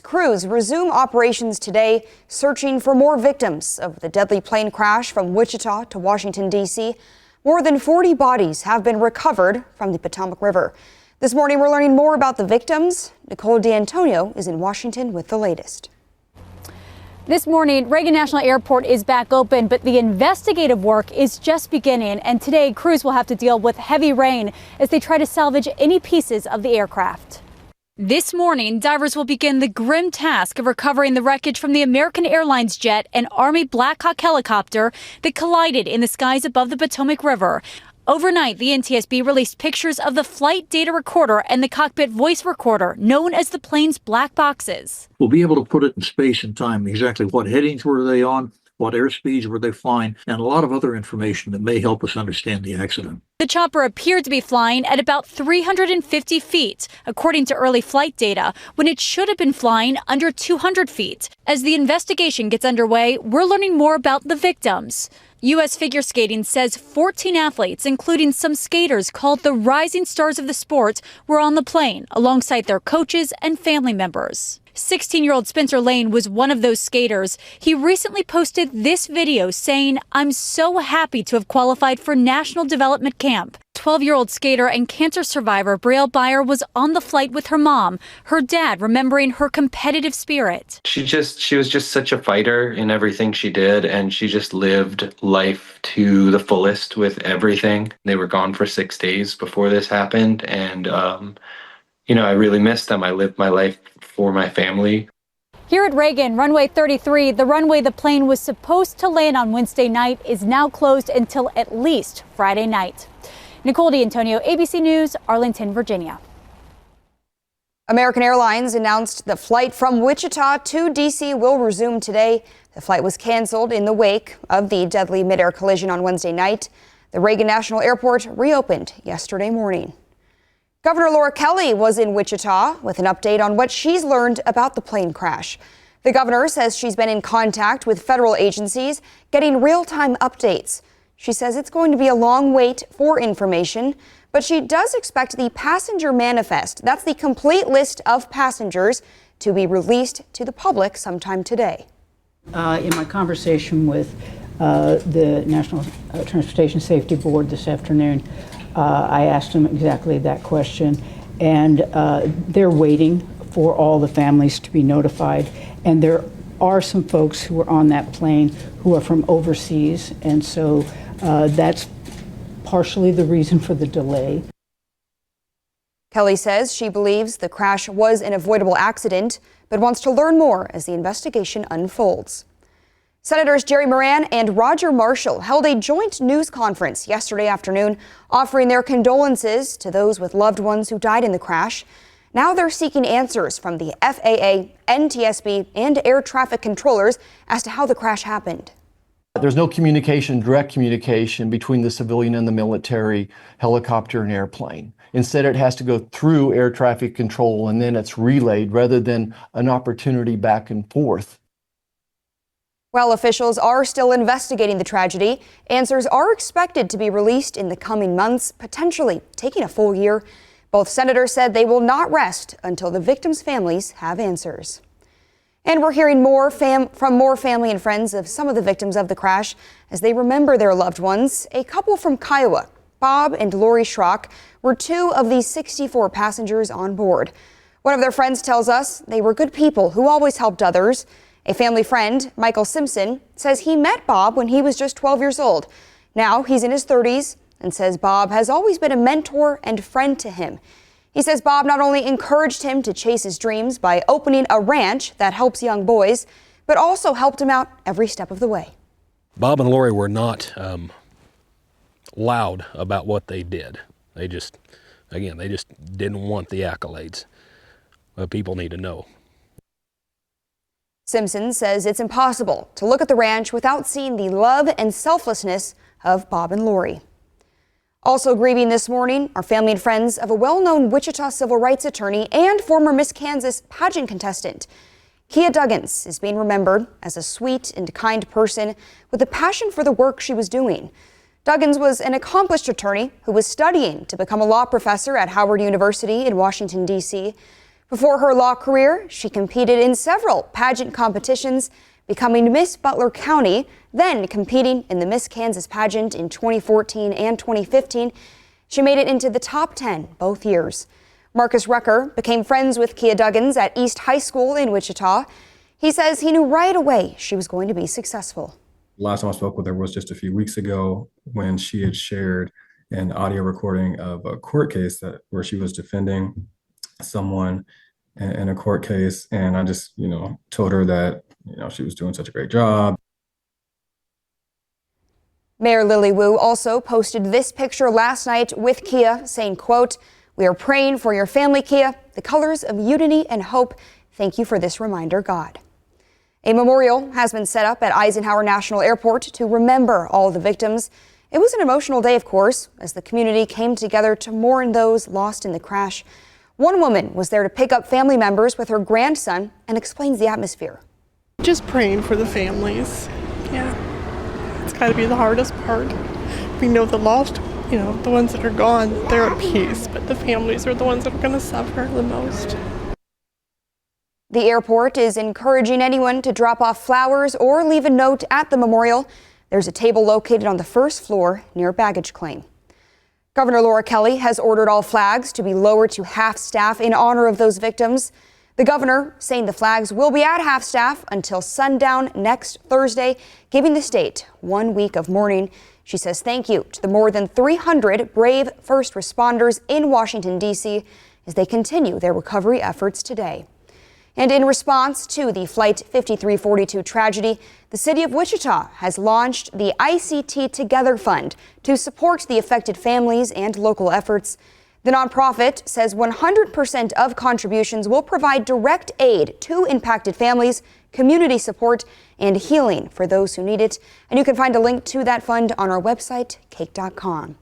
crews resume operations today, searching for more victims of the deadly plane crash from Wichita to Washington, D.C. More than 40 bodies have been recovered from the Potomac River. This morning, we're learning more about the victims. Nicole D'Antonio is in Washington with the latest. This morning, Reagan National Airport is back open, but the investigative work is just beginning. And today, crews will have to deal with heavy rain as they try to salvage any pieces of the aircraft. This morning, divers will begin the grim task of recovering the wreckage from the American Airlines jet and Army Black Hawk helicopter that collided in the skies above the Potomac River. Overnight, the NTSB released pictures of the flight data recorder and the cockpit voice recorder, known as the plane's black boxes. We'll be able to put it in space and time, exactly what headings were they on, what airspeeds were they flying, and a lot of other information that may help us understand the accident. The chopper appeared to be flying at about 350 feet, according to early flight data, when it should have been flying under 200 feet. As the investigation gets underway, we're learning more about the victims. U.S. Figure Skating says 14 athletes, including some skaters called the rising stars of the sport, were on the plane alongside their coaches and family members. 16-year-old Spencer Lane was one of those skaters. He recently posted this video saying, "I'm so happy to have qualified for National Development Camp." 12-year-old skater and cancer survivor Brielle Beyer was on the flight with her mom, her dad remembering her competitive spirit. She was just such a fighter in everything she did, and she just lived life to the fullest with everything. They were gone for 6 days before this happened, and I really missed them. I lived my life for my family. Here at Reagan, runway 33, the runway the plane was supposed to land on Wednesday night, is now closed until at least Friday night. Nicole D'Antonio, ABC News, Arlington, Virginia. American Airlines announced the flight from Wichita to D.C. will resume today. The flight was canceled in the wake of the deadly midair collision on Wednesday night. The Reagan National Airport reopened yesterday morning. Governor Laura Kelly was in Wichita with an update on what she's learned about the plane crash. The governor says she's been in contact with federal agencies, getting real-time updates. She says it's going to be a long wait for information, but she does expect the passenger manifest, that's the complete list of passengers, to be released to the public sometime today. In my conversation with the National Transportation Safety Board this afternoon, I asked them exactly that question, and they're waiting for all the families to be notified. And there are some folks who are on that plane who are from overseas, and so that's partially the reason for the delay. Kelly says she believes the crash was an avoidable accident, but wants to learn more as the investigation unfolds. Senators Jerry Moran and Roger Marshall held a joint news conference yesterday afternoon, offering their condolences to those with loved ones who died in the crash. Now they're seeking answers from the FAA, NTSB, and air traffic controllers as to how the crash happened. There's no communication, direct communication between the civilian and the military helicopter and airplane. Instead, it has to go through air traffic control and then it's relayed rather than an opportunity back and forth. While officials are still investigating the tragedy, answers are expected to be released in the coming months, potentially taking a full year. Both senators said they will not rest until the victims' families have answers. And we're hearing more from more family and friends of some of the victims of the crash as they remember their loved ones. A couple from Kiowa, Bob and Lori Schrock, were two of the 64 passengers on board. One of their friends tells us they were good people who always helped others. A family friend, Michael Simpson, says he met Bob when he was just 12 years old. Now he's in his 30s and says Bob has always been a mentor and friend to him. He says Bob not only encouraged him to chase his dreams by opening a ranch that helps young boys, but also helped him out every step of the way. Bob and Lori were not loud about what they did. They just didn't want the accolades. But people need to know. Simpson says it's impossible to look at the ranch without seeing the love and selflessness of Bob and Lori. Also grieving this morning are family and friends of a well-known Wichita civil rights attorney and former Miss Kansas pageant contestant. Kia Duggins is being remembered as a sweet and kind person with a passion for the work she was doing. Duggins was an accomplished attorney who was studying to become a law professor at Howard University in Washington, D.C. Before her law career, she competed in several pageant competitions, becoming Miss Butler County, then competing in the Miss Kansas pageant in 2014 and 2015. She made it into the top 10 both years. Marcus Rucker became friends with Kia Duggins at East High School in Wichita. He says he knew right away she was going to be successful. Last time I spoke with her was just a few weeks ago when she had shared an audio recording of a court case where she was defending someone in a court case. And I just, told her that, she was doing such a great job. Mayor Lily Wu also posted this picture last night with Kia saying, quote, "We are praying for your family, Kia, the colors of unity and hope. Thank you for this reminder, God." A memorial has been set up at Eisenhower National Airport to remember all the victims. It was an emotional day, of course, as the community came together to mourn those lost in the crash. One woman was there to pick up family members with her grandson and explains the atmosphere. Just praying for the families. Yeah. It's got to be the hardest part. We know the lost, the ones that are gone, they're at peace, but the families are the ones that are going to suffer the most. The airport is encouraging anyone to drop off flowers or leave a note at the memorial. There's a table located on the first floor near baggage claim. Governor Laura Kelly has ordered all flags to be lowered to half-staff in honor of those victims. The governor saying the flags will be at half-staff until sundown next Thursday, giving the state 1 week of mourning. She says thank you to the more than 300 brave first responders in Washington, D.C. as they continue their recovery efforts today. And in response to the Flight 5342 tragedy, the city of Wichita has launched the ICT Together Fund to support the affected families and local efforts. The nonprofit says 100% of contributions will provide direct aid to impacted families, community support, and healing for those who need it. And you can find a link to that fund on our website, KAKE.com.